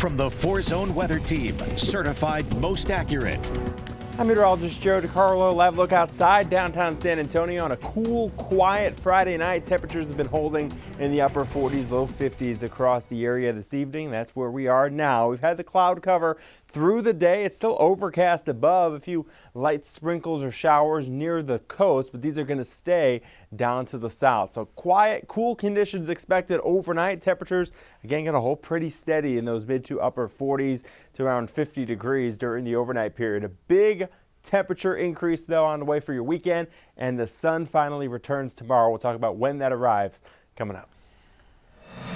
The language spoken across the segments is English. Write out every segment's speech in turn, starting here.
from the 4-Zone Weather Team, certified most accurate. I'm meteorologist Joe DiCarlo. Live look outside downtown San Antonio on a cool, quiet Friday night. Temperatures have been holding in the upper 40s, low 50s across the area this evening. That's where we are now. We've had the cloud cover through the day. It's still overcast above, a few light sprinkles or showers near the coast, but these are going to stay down to the south. So quiet, cool conditions expected overnight. Temperatures, again, going to hold pretty steady in those mid to upper 40s to around 50 degrees during the overnight period. A big temperature increase, though, on the way for your weekend, and the sun finally returns tomorrow. We'll talk about when that arrives coming up.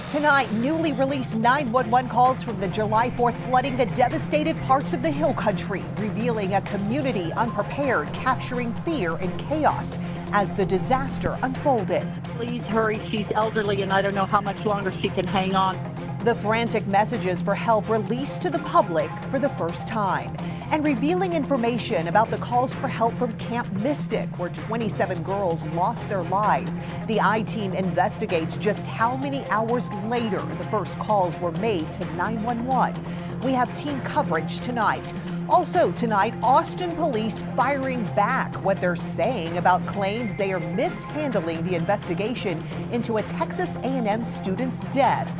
Tonight, newly released 911 calls from the July 4th flooding that devastated parts of the Hill Country, revealing a community unprepared, capturing fear and chaos as the disaster unfolded. Please hurry, she's elderly and I don't know how much longer she can hang on. The frantic messages for help released to the public for the first time, and revealing information about the calls for help from Camp Mystic, where 27 girls lost their lives. The I-Team investigates just how many hours later the first calls were made to 911. We have team coverage tonight. Also tonight, Austin police firing back what they're saying about claims they are mishandling the investigation into a Texas A&M student's death.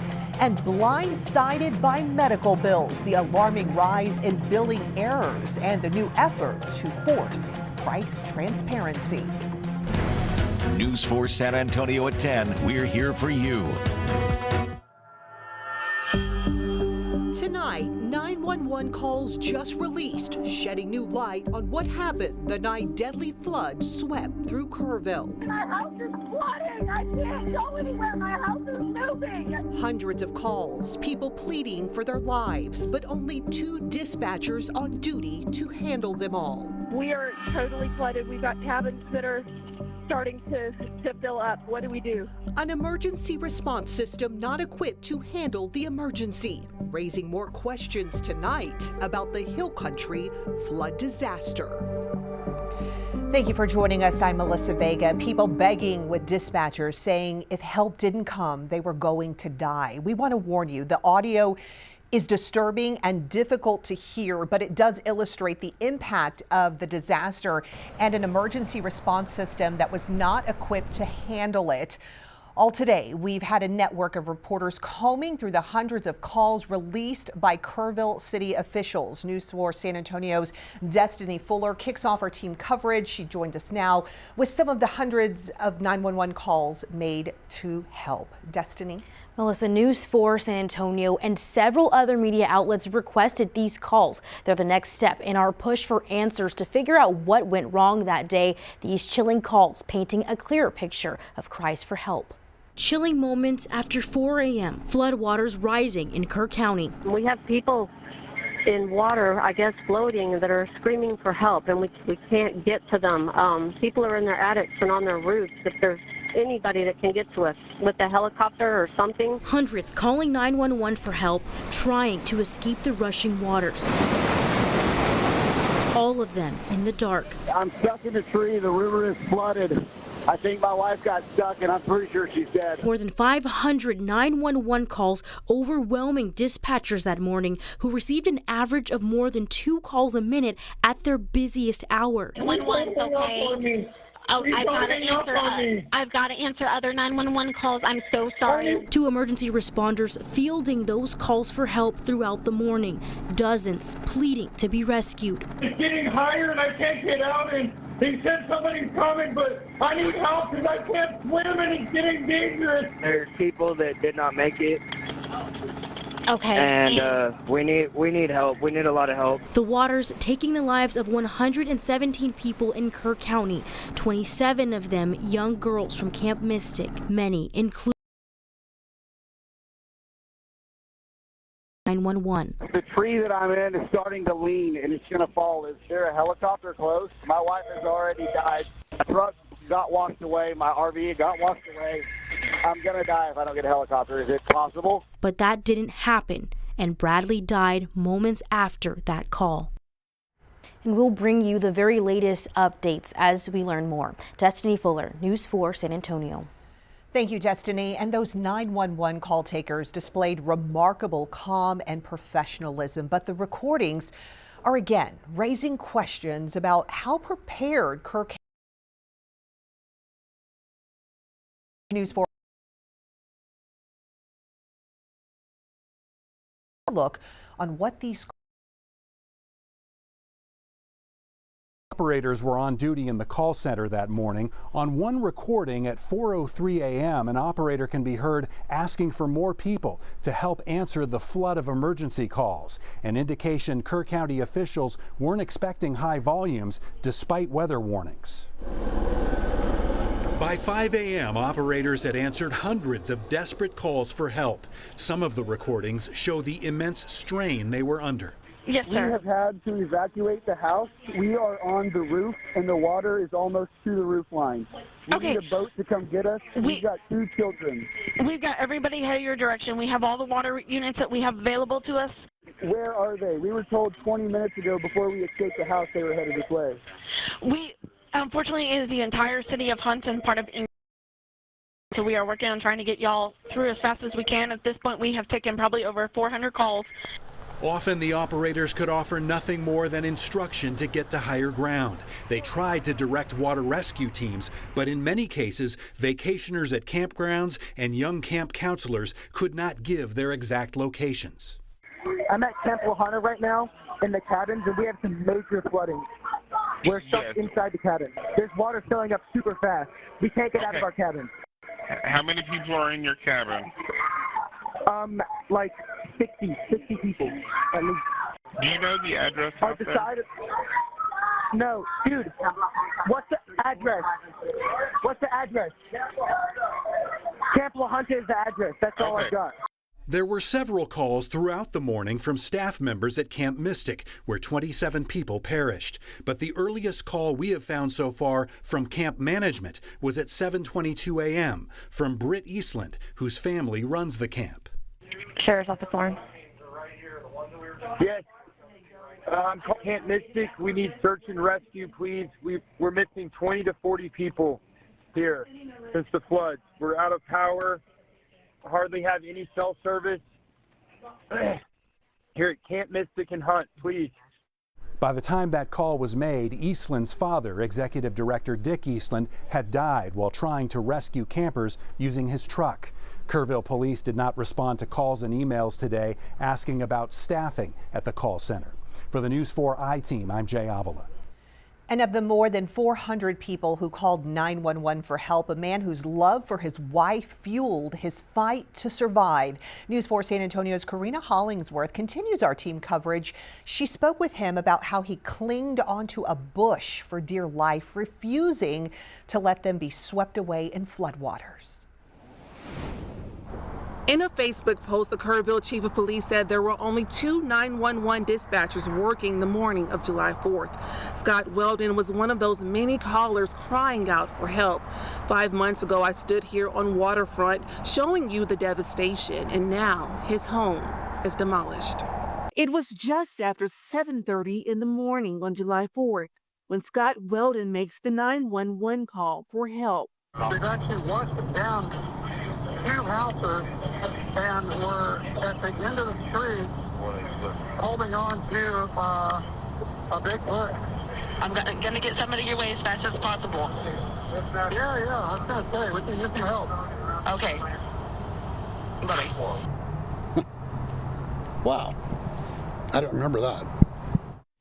And blindsided by medical bills, the alarming rise in billing errors and the new effort to force price transparency. News 4 San Antonio at 10. We're here for you. Tonight, 911 calls just released, shedding new light on what happened the night deadly floods swept through Kerrville. My house is flooding. I can't go anywhere. My house is moving. Hundreds of calls, people pleading for their lives, but only 2 dispatchers on duty to handle them all. We are totally flooded. We've got cabins that are starting to fill up. What do we do? An emergency response system not equipped to handle the emergency, raising more questions tonight about the Hill Country flood disaster. Thank you for joining us. I'm Melissa Vega. People begging with dispatchers saying if help didn't come, they were going to die. We want to warn you, the audio is disturbing and difficult to hear, but it does illustrate the impact of the disaster and an emergency response system that was not equipped to handle it. All today, we've had a network of reporters combing through the hundreds of calls released by Kerrville city officials. News 4 San Antonio's Destiny Fuller kicks off our team coverage. She joined us now with some of the hundreds of 911 calls made to help. Destiny? Melissa, News 4 San Antonio and several other media outlets requested these calls. They're the next step in our push for answers to figure out what went wrong that day. These chilling calls painting a clearer picture of cries for help. Chilling moments after 4 a.m. Floodwaters rising in Kerr County. We have people in water, I guess, floating that are screaming for help, and we can't get to them. People are in their attics and on their roofs. If there's anybody that can get to us with a helicopter or something. Hundreds calling 911 for help, trying to escape the rushing waters. All of them in the dark. I'm stuck in a tree. The river is flooded. I think my wife got stuck, and I'm pretty sure she's dead. More than 500 911 calls, overwhelming dispatchers that morning who received an average of more than 2 calls a minute at their busiest hour. 911's okay. Oh, I've got to answer other 911 calls. I'm so sorry. 2 emergency responders fielding those calls for help throughout the morning. Dozens pleading to be rescued. It's getting higher, and I can't get out, and they said somebody's coming, but I need help because I can't swim, and it's getting dangerous. There's people that did not make it. Okay. And we need help. We need a lot of help. The waters taking the lives of 117 people in Kerr County, 27 of them young girls from Camp Mystic, many including 911. The tree that I'm in is starting to lean, and it's going to fall. Is there a helicopter close? My wife has already died. My truck got washed away. My RV got washed away. I'm going to die if I don't get a helicopter. Is it possible? But that didn't happen, and Bradley died moments after that call. And we'll bring you the very latest updates as we learn more. Destiny Fuller, News 4 San Antonio. Thank you, Destiny. And those 911 call takers displayed remarkable calm and professionalism, but the recordings are again raising questions about how prepared Kirk News 4 look on what these Operators were on duty in the call center that morning. On one recording at 4:03 a.m., an operator can be heard asking for more people to help answer the flood of emergency calls, an indication Kerr County officials weren't expecting high volumes despite weather warnings. By 5 a.m., operators had answered hundreds of desperate calls for help. Some of the recordings show the immense strain they were under. Yes, sir. We have had to evacuate the house. We are on the roof, and the water is almost to the roof line. We need a boat to come get us. We've got 2 children. We've got everybody headed your direction. We have all the water units that we have available to us. Where are they? We were told 20 minutes ago before we escaped the house they were headed this way. Unfortunately, it is the entire city of Hunt and part of England. So we are working on trying to get y'all through as fast as we can. At this point, we have taken probably over 400 calls. Often the operators could offer nothing more than instruction to get to higher ground. They tried to direct water rescue teams, but in many cases, vacationers at campgrounds and young camp counselors could not give their exact locations. I'm at Camp Lahana right now in the cabins, and we have some major flooding. We're stuck inside the cabin. There's water filling up super fast. We can't get out of our cabin. How many people are in your cabin? Like 60 people at least. Do you know the address out there? No, dude. What's the address? What's the address? Camp Lahana is the address. That's all I've got. There were several calls throughout the morning from staff members at Camp Mystic, where 27 people perished. But the earliest call we have found so far from camp management was at 7:22 a.m. from Britt Eastland, whose family runs the camp. Sheriff's Office Warren. Yes. I'm called Camp Mystic. We need search and rescue, please. We're missing 20 to 40 people here since the floods. We're out of power. Hardly have any cell service. Here at Camp Mystic and Hunt, please. By the time that call was made, Eastland's father, Executive Director Dick Eastland, had died while trying to rescue campers using his truck. Kerrville police did not respond to calls and emails today asking about staffing at the call center. For the News 4i team, I'm Jay Avila. And of the more than 400 people who called 911 for help, a man whose love for his wife fueled his fight to survive. News 4 San Antonio's Karina Hollingsworth continues our team coverage. She spoke with him about how he clinged onto a bush for dear life, refusing to let them be swept away in floodwaters. In a Facebook post, the Kerrville chief of police said there were only 2 911 dispatchers working the morning of July 4th. Scott Weldon was one of those many callers crying out for help. 5 months ago, I stood here on Waterfront showing you the devastation, and now his home is demolished. It was just after 7:30 in the morning on July 4th when Scott Weldon makes the 911 call for help. They've actually washed it down 2 houses, and we're at the end of the street holding on to a big bush. I'm going to get somebody your way as fast as possible. Yeah, I was going to say, we can use some help. Okay. Bye-bye. Wow. I don't remember that.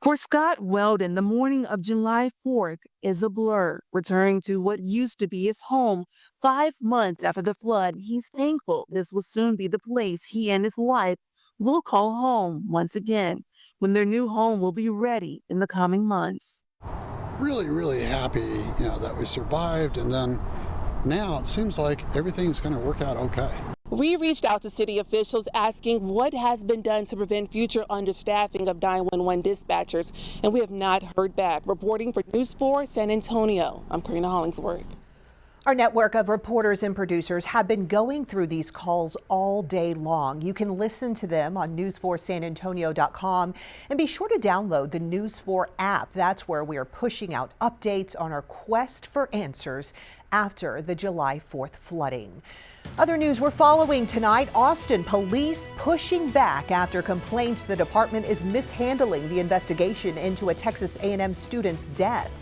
For Scott Weldon, the morning of July 4th is a blur. Returning to what used to be his home 5 months after the flood, he's thankful this will soon be the place he and his wife will call home once again, when their new home will be ready in the coming months. Really, really happy, that we survived, and then now it seems like everything's going to work out okay. We reached out to city officials asking what has been done to prevent future understaffing of 911 dispatchers, and we have not heard back. Reporting for News 4 San Antonio, I'm Karina Hollingsworth. Our network of reporters and producers have been going through these calls all day long. You can listen to them on news4sanantonio.com and be sure to download the News 4 app. That's where we are pushing out updates on our quest for answers after the July 4th flooding. Other news we're following tonight, Austin police pushing back after complaints the department is mishandling the investigation into a Texas A&M student's death.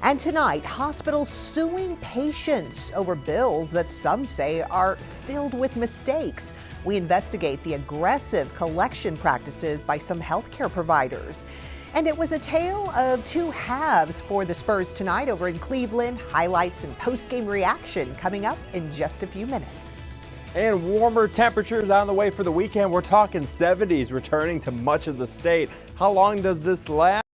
And tonight, hospitals suing patients over bills that some say are filled with mistakes. We investigate the aggressive collection practices by some healthcare providers. And it was a tale of two halves for the Spurs tonight over in Cleveland. Highlights and post-game reaction coming up in just a few minutes. And warmer temperatures on the way for the weekend. We're talking 70s returning to much of the state. How long does this last?